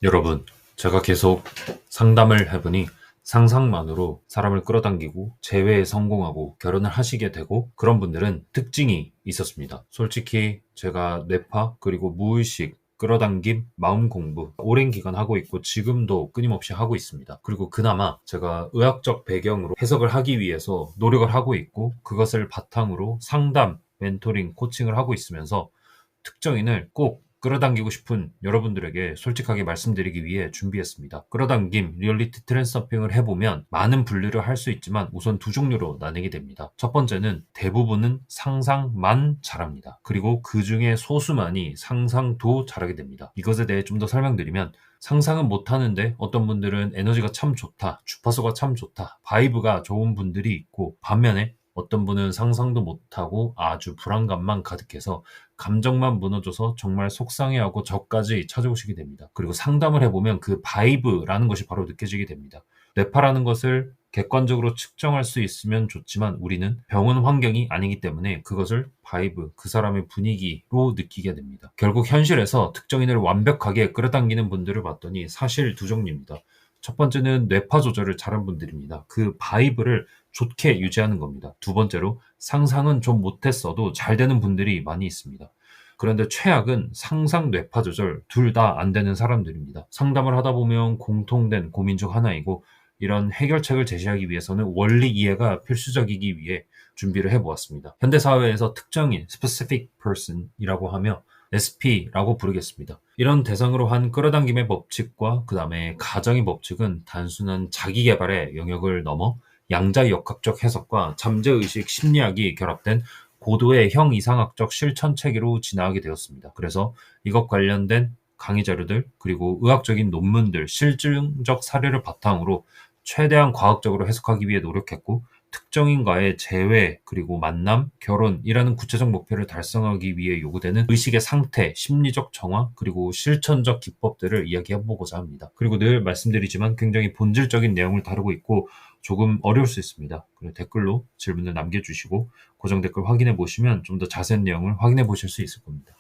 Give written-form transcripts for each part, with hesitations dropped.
여러분, 제가 계속 상담을 해보니 상상만으로 사람을 끌어당기고 재회에 성공하고 결혼을 하시게 되고 그런 분들은 특징이 있었습니다. 솔직히 제가 뇌파 그리고 무의식 끌어당김, 마음 공부 오랜 기간 하고 있고 지금도 끊임없이 하고 있습니다. 그리고 그나마 제가 의학적 배경으로 해석을 하기 위해서 노력을 하고 있고 그것을 바탕으로 상담, 멘토링, 코칭을 하고 있으면서 특정인을 꼭 끌어당기고 싶은 여러분들에게 솔직하게 말씀드리기 위해 준비했습니다. 끌어당김, 리얼리티 트랜스서핑을 해보면 많은 분류를 할 수 있지만 우선 두 종류로 나뉘게 됩니다. 첫 번째는 대부분은 상상만 잘합니다. 그리고 그 중에 소수만이 상상도 잘하게 됩니다. 이것에 대해 좀 더 설명드리면 상상은 못하는데 어떤 분들은 에너지가 참 좋다, 주파수가 참 좋다, 바이브가 좋은 분들이 있고 반면에 어떤 분은 상상도 못하고 아주 불안감만 가득해서 감정만 무너져서 정말 속상해하고 저까지 찾아오시게 됩니다. 그리고 상담을 해보면 그 바이브라는 것이 바로 느껴지게 됩니다. 뇌파라는 것을 객관적으로 측정할 수 있으면 좋지만 우리는 병원 환경이 아니기 때문에 그것을 바이브, 그 사람의 분위기로 느끼게 됩니다. 결국 현실에서 특정인을 완벽하게 끌어당기는 분들을 봤더니 사실 두 종류입니다. 첫 번째는 뇌파 조절을 잘한 분들입니다. 그 바이브를 좋게 유지하는 겁니다. 두 번째로 상상은 좀 못했어도 잘 되는 분들이 많이 있습니다. 그런데 최악은 상상 뇌파 조절 둘 다 안 되는 사람들입니다. 상담을 하다 보면 공통된 고민 중 하나이고 이런 해결책을 제시하기 위해서는 원리 이해가 필수적이기 위해 준비를 해보았습니다. 현대사회에서 특정인, specific person이라고 하며 SP라고 부르겠습니다. 이런 대상으로 한 끌어당김의 법칙과 그 다음에 가정의 법칙은 단순한 자기개발의 영역을 넘어 양자역학적 해석과 잠재의식 심리학이 결합된 고도의 형이상학적 실천체계로 진화하게 되었습니다. 그래서 이것 관련된 강의 자료들 그리고 의학적인 논문들, 실증적 사례를 바탕으로 최대한 과학적으로 해석하기 위해 노력했고 특정인과의 재회, 그리고 만남, 결혼이라는 구체적 목표를 달성하기 위해 요구되는 의식의 상태, 심리적 정화, 그리고 실천적 기법들을 이야기해보고자 합니다. 그리고 늘 말씀드리지만 굉장히 본질적인 내용을 다루고 있고 조금 어려울 수 있습니다. 그리고 댓글로 질문을 남겨주시고 고정 댓글 확인해 보시면 좀 더 자세한 내용을 확인해 보실 수 있을 겁니다.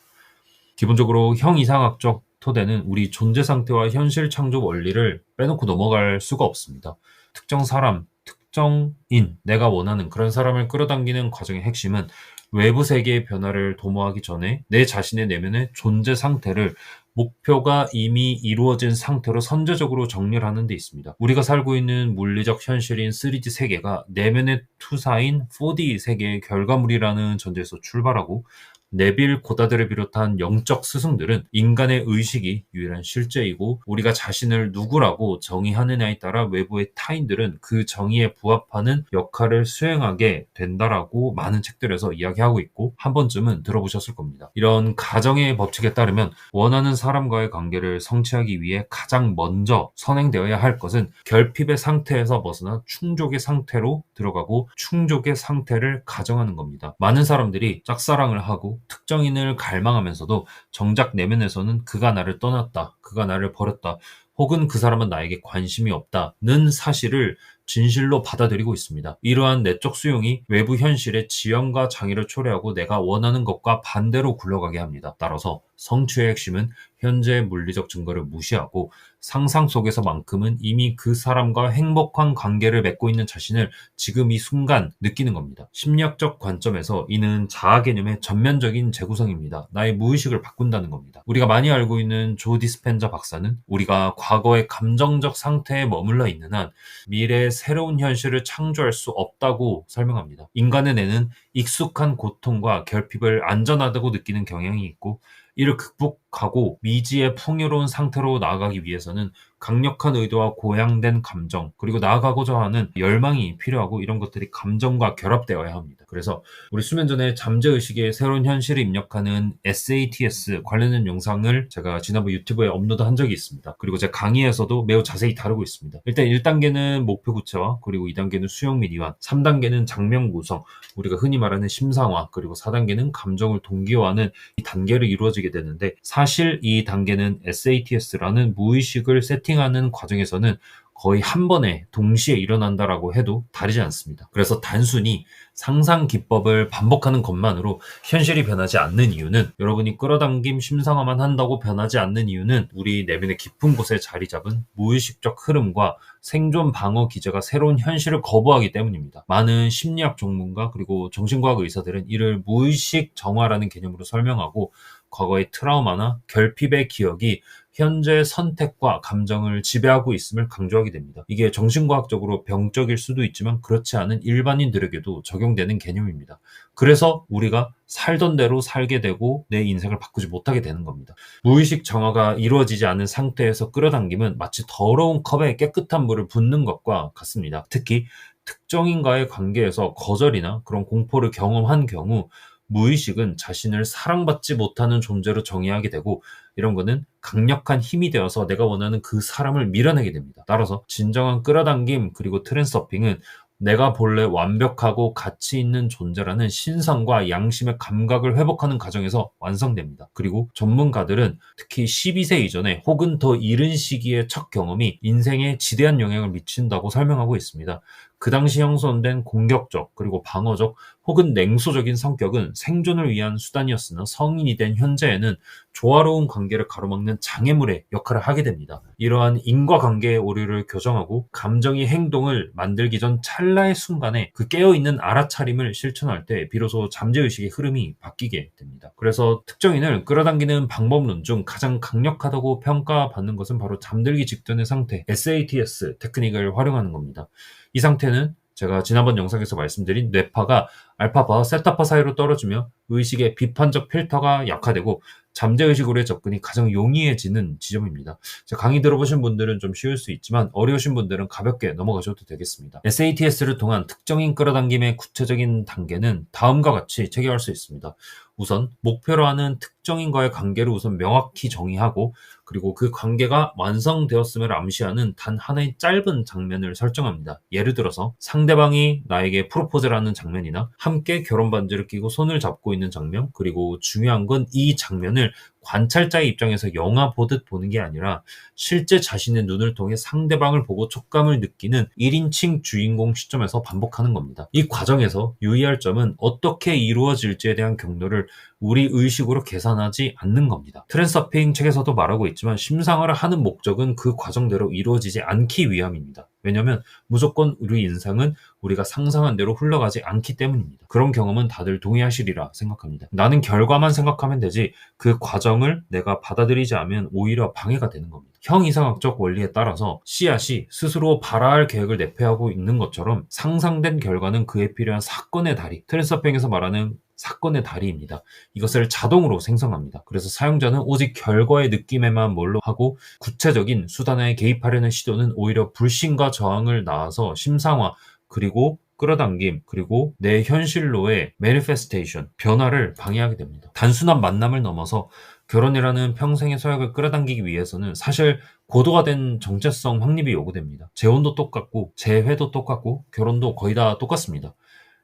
기본적으로 형이상학적 토대는 우리 존재 상태와 현실 창조 원리를 빼놓고 넘어갈 수가 없습니다. 특정 사람, 특정인, 내가 원하는 그런 사람을 끌어당기는 과정의 핵심은 외부 세계의 변화를 도모하기 전에 내 자신의 내면의 존재 상태를 목표가 이미 이루어진 상태로 선제적으로 정렬하는 데 있습니다. 우리가 살고 있는 물리적 현실인 3D 세계가 내면의 투사인 4D 세계의 결과물이라는 전제에서 출발하고 네빌 고다들을 비롯한 영적 스승들은 인간의 의식이 유일한 실제이고 우리가 자신을 누구라고 정의하느냐에 따라 외부의 타인들은 그 정의에 부합하는 역할을 수행하게 된다라고 많은 책들에서 이야기하고 있고 한 번쯤은 들어보셨을 겁니다. 이런 가정의 법칙에 따르면 원하는 사람과의 관계를 성취하기 위해 가장 먼저 선행되어야 할 것은 결핍의 상태에서 벗어나 충족의 상태로 들어가고 충족의 상태를 가정하는 겁니다. 많은 사람들이 짝사랑을 하고 특정인을 갈망하면서도 정작 내면에서는 그가 나를 떠났다, 그가 나를 버렸다, 혹은 그 사람은 나에게 관심이 없다는 사실을 진실로 받아들이고 있습니다. 이러한 내적 수용이 외부 현실의 지연과 장애를 초래하고 내가 원하는 것과 반대로 굴러가게 합니다. 따라서 성취의 핵심은 현재의 물리적 증거를 무시하고 상상 속에서만큼은 이미 그 사람과 행복한 관계를 맺고 있는 자신을 지금 이 순간 느끼는 겁니다. 심리학적 관점에서 이는 자아 개념의 전면적인 재구성입니다. 나의 무의식을 바꾼다는 겁니다. 우리가 많이 알고 있는 조 디스펜자 박사는 우리가 과거의 감정적 상태에 머물러 있는 한 미래의 새로운 현실을 창조할 수 없다고 설명합니다. 인간의 뇌는 익숙한 고통과 결핍을 안전하다고 느끼는 경향이 있고 이를 극복하고 미지의 풍요로운 상태로 나아가기 위해서는 강력한 의도와 고양된 감정 그리고 나아가고자 하는 열망이 필요하고 이런 것들이 감정과 결합되어야 합니다. 그래서 우리 수면 전에 잠재의식의 새로운 현실을 입력하는 SATS 관련된 영상을 제가 지난번 유튜브에 업로드한 적이 있습니다. 그리고 제 강의에서도 매우 자세히 다루고 있습니다. 일단 1단계는 목표 구체화, 그리고 2단계는 수용 및 이완, 3단계는 장면 구성, 우리가 흔히 말하는 심상화, 그리고 4단계는 감정을 동기화하는 이 단계를 이루어지게 되는데 사실 이 단계는 SATS라는 무의식을 세팅하는 과정에서는 거의 한 번에 동시에 일어난다라고 해도 다르지 않습니다. 그래서 단순히 상상 기법을 반복하는 것만으로 현실이 변하지 않는 이유는, 여러분이 끌어당김 심상화만 한다고 변하지 않는 이유는 우리 내면의 깊은 곳에 자리 잡은 무의식적 흐름과 생존 방어 기제가 새로운 현실을 거부하기 때문입니다. 많은 심리학 전문가 그리고 정신과학 의사들은 이를 무의식 정화라는 개념으로 설명하고, 과거의 트라우마나 결핍의 기억이 현재 선택과 감정을 지배하고 있음을 강조하게 됩니다. 이게 정신과학적으로 병적일 수도 있지만 그렇지 않은 일반인들에게도 적용되는 개념입니다. 그래서 우리가 살던 대로 살게 되고 내 인생을 바꾸지 못하게 되는 겁니다. 무의식 정화가 이루어지지 않은 상태에서 끌어당김은 마치 더러운 컵에 깨끗한 물을 붓는 것과 같습니다. 특히 특정인과의 관계에서 거절이나 그런 공포를 경험한 경우 무의식은 자신을 사랑받지 못하는 존재로 정의하게 되고, 이런 거는 강력한 힘이 되어서 내가 원하는 그 사람을 밀어내게 됩니다. 따라서 진정한 끌어당김 그리고 트랜스서핑은 내가 본래 완벽하고 가치 있는 존재라는 신성과 양심의 감각을 회복하는 과정에서 완성됩니다. 그리고 전문가들은 특히 12세 이전에 혹은 더 이른 시기의 첫 경험이 인생에 지대한 영향을 미친다고 설명하고 있습니다. 그 당시 형성된 공격적 그리고 방어적 혹은 냉소적인 성격은 생존을 위한 수단이었으나 성인이 된 현재에는 조화로운 관계를 가로막는 장애물의 역할을 하게 됩니다. 이러한 인과관계의 오류를 교정하고 감정이 행동을 만들기 전 찰나의 순간에 그 깨어있는 알아차림을 실천할 때 비로소 잠재의식의 흐름이 바뀌게 됩니다. 그래서 특정인을 끌어당기는 방법론 중 가장 강력하다고 평가받는 것은 바로 잠들기 직전의 상태, SATS 테크닉을 활용하는 겁니다. 이 상태는 제가 지난번 영상에서 말씀드린 뇌파가 알파파, 세타파 사이로 떨어지며 의식의 비판적 필터가 약화되고 잠재의식으로의 접근이 가장 용이해지는 지점입니다. 강의 들어보신 분들은 좀 쉬울 수 있지만 어려우신 분들은 가볍게 넘어가셔도 되겠습니다. SATS를 통한 특정인 끌어당김의 구체적인 단계는 다음과 같이 체계할 수 있습니다. 우선 목표로 하는 특정인과의 관계를 우선 명확히 정의하고, 그리고 그 관계가 완성되었음을 암시하는 단 하나의 짧은 장면을 설정합니다. 예를 들어서 상대방이 나에게 프로포즈를 하는 장면이나 함께 결혼 반지를 끼고 손을 잡고 있는 장면, 그리고 중요한 건 이 장면을 관찰자의 입장에서 영화 보듯 보는 게 아니라 실제 자신의 눈을 통해 상대방을 보고 촉감을 느끼는 1인칭 주인공 시점에서 반복하는 겁니다. 이 과정에서 유의할 점은 어떻게 이루어질지에 대한 경로를 우리 의식으로 계산하지 않는 겁니다. 트랜스서핑 책에서도 말하고 있지만 심상화를 하는 목적은 그 과정대로 이루어지지 않기 위함입니다. 왜냐하면 무조건 우리 인생은 우리가 상상한 대로 흘러가지 않기 때문입니다. 그런 경험은 다들 동의하시리라 생각합니다. 나는 결과만 생각하면 되지 그 과정을 내가 받아들이지 않으면 오히려 방해가 되는 겁니다. 형이상학적 원리에 따라서 씨앗이 스스로 발화할 계획을 내포하고 있는 것처럼 상상된 결과는 그에 필요한 사건의 다리, 트랜스서핑에서 말하는 사건의 다리입니다. 이것을 자동으로 생성합니다. 그래서 사용자는 오직 결과의 느낌에만 몰로 하고 구체적인 수단에 개입하려는 시도는 오히려 불신과 저항을 낳아서 심상화, 그리고 끌어당김, 그리고 내 현실로의 매니페스테이션, 변화를 방해하게 됩니다. 단순한 만남을 넘어서 결혼이라는 평생의 서약을 끌어당기기 위해서는 사실 고도가 된 정체성 확립이 요구됩니다. 재혼도 똑같고 재회도 똑같고 결혼도 거의 다 똑같습니다.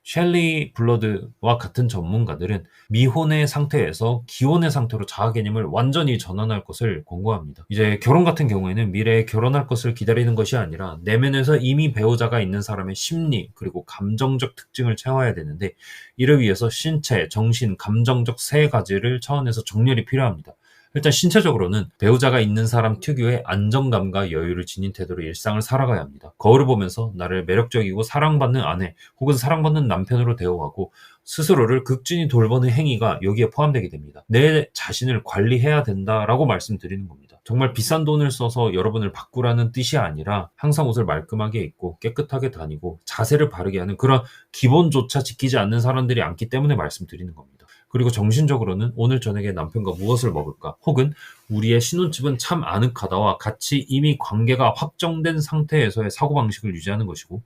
셸리 블러드와 같은 전문가들은 미혼의 상태에서 기혼의 상태로 자아 개념을 완전히 전환할 것을 권고합니다. 이제 결혼 같은 경우에는 미래에 결혼할 것을 기다리는 것이 아니라 내면에서 이미 배우자가 있는 사람의 심리 그리고 감정적 특징을 채워야 되는데, 이를 위해서 신체, 정신, 감정적 세 가지를 차원에서 정렬이 필요합니다. 일단 신체적으로는 배우자가 있는 사람 특유의 안정감과 여유를 지닌 태도로 일상을 살아가야 합니다. 거울을 보면서 나를 매력적이고 사랑받는 아내 혹은 사랑받는 남편으로 대우하고 스스로를 극진히 돌보는 행위가 여기에 포함되게 됩니다. 내 자신을 관리해야 된다라고 말씀드리는 겁니다. 정말 비싼 돈을 써서 여러분을 바꾸라는 뜻이 아니라 항상 옷을 말끔하게 입고 깨끗하게 다니고 자세를 바르게 하는 그런 기본조차 지키지 않는 사람들이 많기 때문에 말씀드리는 겁니다. 그리고 정신적으로는 오늘 저녁에 남편과 무엇을 먹을까, 혹은 우리의 신혼집은 참 아늑하다와 같이 이미 관계가 확정된 상태에서의 사고방식을 유지하는 것이고,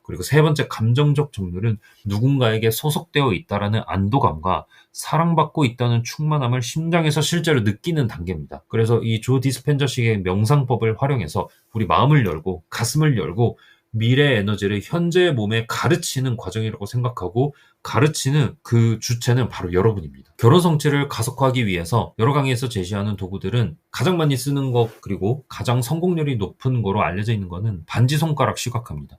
그리고 세 번째 감정적 정렬은 누군가에게 소속되어 있다라는 안도감과 사랑받고 있다는 충만함을 심장에서 실제로 느끼는 단계입니다. 그래서 이 조 디스펜저식의 명상법을 활용해서 우리 마음을 열고 가슴을 열고 미래 에너지를 현재의 몸에 가르치는 과정이라고 생각하고 가르치는 그 주체는 바로 여러분입니다. 결혼 성취를 가속화하기 위해서 여러 강의에서 제시하는 도구들은 가장 많이 쓰는 것 그리고 가장 성공률이 높은 거로 알려져 있는 거는 반지 손가락 시각화입니다.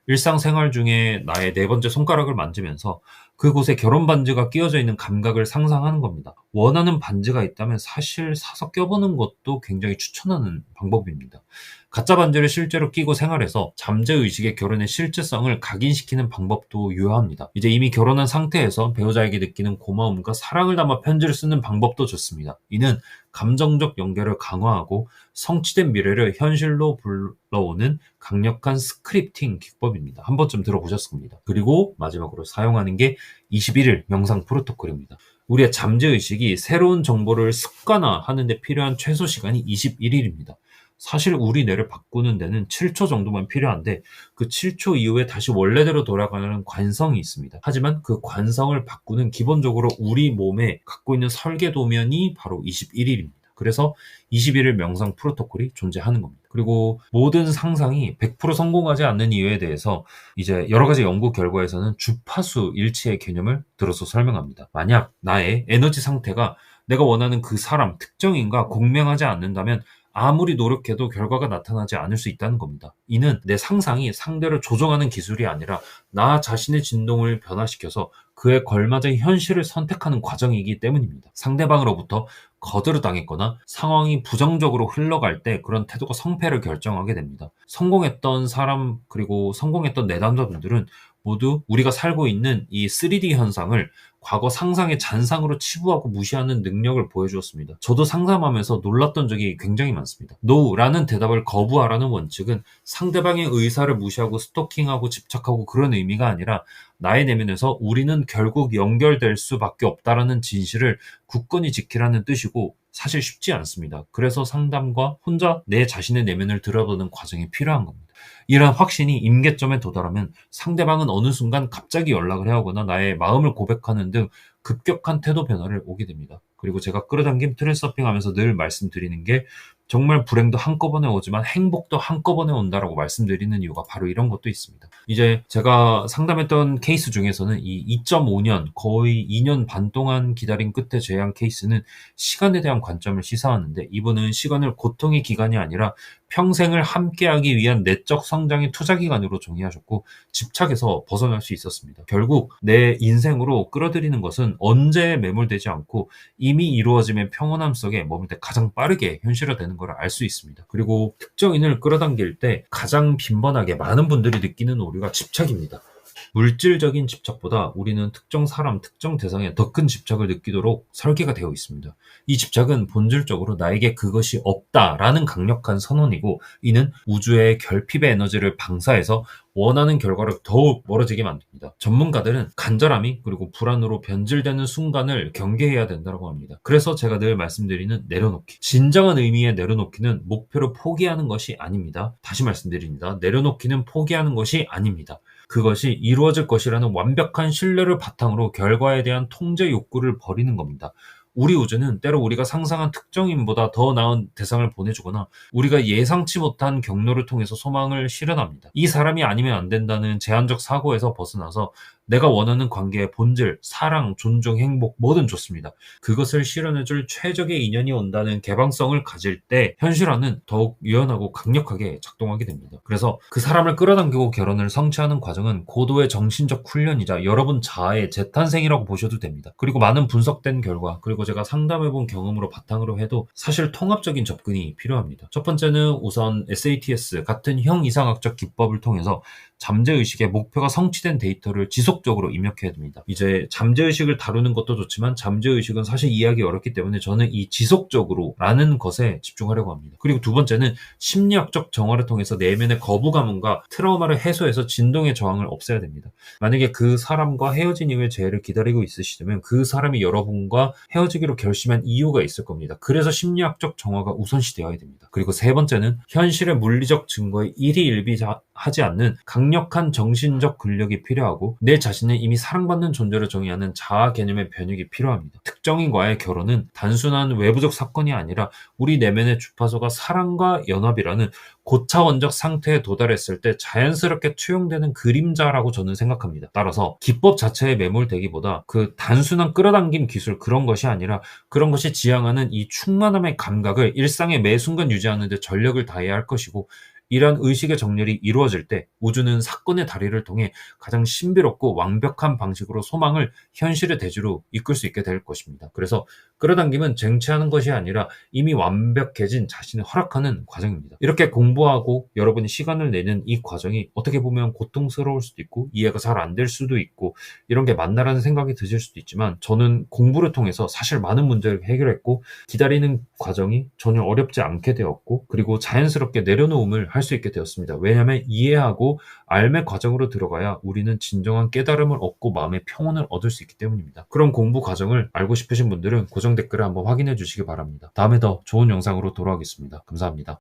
일상생활 중에 나의 네 번째 손가락을 만지면서 그곳에 결혼 반지가 끼워져 있는 감각을 상상하는 겁니다. 원하는 반지가 있다면 사실 사서 껴보는 것도 굉장히 추천하는 방법입니다. 가짜 반지를 실제로 끼고 생활해서 잠재의식의 결혼의 실제성을 각인시키는 방법도 유효합니다. 이제 이미 결혼한 상태에서 배우자에게 느끼는 고마움과 사랑을 담아 편지를 쓰는 방법도 좋습니다. 이는 감정적 연결을 강화하고 성취된 미래를 현실로 불러오는 강력한 스크립팅 기법입니다. 한 번쯤 들어보셨을 겁니다. 그리고 마지막으로 사용하는 게 21일 명상 프로토콜입니다. 우리의 잠재의식이 새로운 정보를 습관화하는 데 필요한 최소 시간이 21일입니다. 사실 우리 뇌를 바꾸는 데는 7초 정도만 필요한데 그 7초 이후에 다시 원래대로 돌아가는 관성이 있습니다. 하지만 그 관성을 바꾸는 기본적으로 우리 몸에 갖고 있는 설계도면이 바로 21일입니다. 그래서 21일 명상 프로토콜이 존재하는 겁니다. 그리고 모든 상상이 100% 성공하지 않는 이유에 대해서 이제 여러 가지 연구 결과에서는 주파수 일치의 개념을 들어서 설명합니다. 만약 나의 에너지 상태가 내가 원하는 그 사람 특정인과 공명하지 않는다면 아무리 노력해도 결과가 나타나지 않을 수 있다는 겁니다. 이는 내 상상이 상대를 조종하는 기술이 아니라 나 자신의 진동을 변화시켜서 그에 걸맞은 현실을 선택하는 과정이기 때문입니다. 상대방으로부터 거드르당했거나 상황이 부정적으로 흘러갈 때 그런 태도가 성패를 결정하게 됩니다. 성공했던 사람 그리고 성공했던 내담자분들은 모두 우리가 살고 있는 이 3D 현상을 과거 상상의 잔상으로 치부하고 무시하는 능력을 보여주었습니다. 저도 상상하면서 놀랐던 적이 굉장히 많습니다. NO라는 대답을 거부하라는 원칙은 상대방의 의사를 무시하고 스토킹하고 집착하고 그런 의미가 아니라 나의 내면에서 우리는 결국 연결될 수밖에 없다라는 진실을 굳건히 지키라는 뜻이고 사실 쉽지 않습니다. 그래서 상담과 혼자 내 자신의 내면을 들여다보는 과정이 필요한 겁니다. 이러한 확신이 임계점에 도달하면 상대방은 어느 순간 갑자기 연락을 해오거나 나의 마음을 고백하는 등 급격한 태도 변화를 오게 됩니다. 그리고 제가 끌어당김 트랜서핑하면서 늘 말씀드리는 게 정말 불행도 한꺼번에 오지만 행복도 한꺼번에 온다라고 말씀드리는 이유가 바로 이런 것도 있습니다. 이제 제가 상담했던 케이스 중에서는 이 2.5년 거의 2년 반 동안 기다린 끝에 제외한 케이스는 시간에 대한 관점을 시사하는데 이분은 시간을 고통의 기간이 아니라 평생을 함께하기 위한 내적 성장의 투자 기간으로 정의하셨고 집착에서 벗어날 수 있었습니다. 결국 내 인생으로 끌어들이는 것은 언제 매몰되지 않고 이미 이루어짐의 평온함 속에 머물 때 가장 빠르게 현실화되는 걸 알 수 있습니다. 그리고 특정인을 끌어당길 때 가장 빈번하게 많은 분들이 느끼는 오류가 집착입니다. 물질적인 집착보다 우리는 특정 사람, 특정 대상에 더 큰 집착을 느끼도록 설계가 되어 있습니다. 이 집착은 본질적으로 나에게 그것이 없다라는 강력한 선언이고 이는 우주의 결핍의 에너지를 방사해서 원하는 결과를 더욱 멀어지게 만듭니다. 전문가들은 간절함이 그리고 불안으로 변질되는 순간을 경계해야 된다고 합니다. 그래서 제가 늘 말씀드리는 내려놓기. 진정한 의미의 내려놓기는 목표를 포기하는 것이 아닙니다. 다시 말씀드립니다. 내려놓기는 포기하는 것이 아닙니다. 그것이 이루어질 것이라는 완벽한 신뢰를 바탕으로 결과에 대한 통제 욕구를 버리는 겁니다. 우리 우주는 때로 우리가 상상한 특정인보다 더 나은 대상을 보내주거나 우리가 예상치 못한 경로를 통해서 소망을 실현합니다. 이 사람이 아니면 안 된다는 제한적 사고에서 벗어나서 내가 원하는 관계의 본질, 사랑, 존중, 행복 뭐든 좋습니다. 그것을 실현해줄 최적의 인연이 온다는 개방성을 가질 때 현실화는 더욱 유연하고 강력하게 작동하게 됩니다. 그래서 그 사람을 끌어당기고 결혼을 성취하는 과정은 고도의 정신적 훈련이자 여러분 자아의 재탄생이라고 보셔도 됩니다. 그리고 많은 분석된 결과 그리고 제가 상담해본 경험으로 바탕으로 해도 사실 통합적인 접근이 필요합니다. 첫 번째는 우선 SATS 같은 형이상학적 기법을 통해서 잠재의식의 목표가 성취된 데이터를 지속적으로 입력해야 됩니다. 이제 잠재의식을 다루는 것도 좋지만 잠재의식은 사실 이해하기 어렵기 때문에 저는 이 지속적으로 라는 것에 집중하려고 합니다. 그리고 두 번째는 심리학적 정화를 통해서 내면의 거부감과 트라우마를 해소해서 진동의 저항을 없애야 됩니다. 만약에 그 사람과 헤어진 이후에 재회를 기다리고 있으시다면 그 사람이 여러분과 헤어지기로 결심한 이유가 있을 겁니다. 그래서 심리학적 정화가 우선시되어야 됩니다. 그리고 세 번째는 현실의 물리적 증거의 일희일비 하지 않는 강력한 정신적 근력이 필요하고 내 자신을 이미 사랑받는 존재로 정의하는 자아 개념의 변혁이 필요합니다. 특정인과의 결혼은 단순한 외부적 사건이 아니라 우리 내면의 주파수가 사랑과 연합이라는 고차원적 상태에 도달했을 때 자연스럽게 투영되는 그림자라고 저는 생각합니다. 따라서 기법 자체에 매몰되기보다 그 단순한 끌어당김 기술 그런 것이 아니라 그런 것이 지향하는 이 충만함의 감각을 일상의 매 순간 유지하는 데 전력을 다해야 할 것이고 이러한 의식의 정렬이 이루어질 때 우주는 사건의 다리를 통해 가장 신비롭고 완벽한 방식으로 소망을 현실의 대지로 이끌 수 있게 될 것입니다. 그래서 끌어당김은 쟁취하는 것이 아니라 이미 완벽해진 자신을 허락하는 과정입니다. 이렇게 공부하고 여러분이 시간을 내는 이 과정이 어떻게 보면 고통스러울 수도 있고 이해가 잘 안 될 수도 있고 이런 게 맞나라는 생각이 드실 수도 있지만 저는 공부를 통해서 사실 많은 문제를 해결했고 기다리는 과정이 전혀 어렵지 않게 되었고 그리고 자연스럽게 내려놓음을 할 수 있게 되었습니다. 왜냐하면 이해하고 삶의 과정으로 들어가야 우리는 진정한 깨달음을 얻고 마음의 평온을 얻을 수 있기 때문입니다. 그런 공부 과정을 알고 싶으신 분들은 고정 댓글을 한번 확인해 주시기 바랍니다. 다음에 더 좋은 영상으로 돌아오겠습니다. 감사합니다.